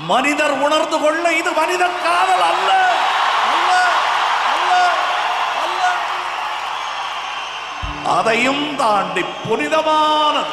மனிதர் உணர்ந்து கொள்ள இது மனித காதல் அல்ல, அல்ல, அல்ல, அல்ல. அதையும் தாண்டி புனிதமானது.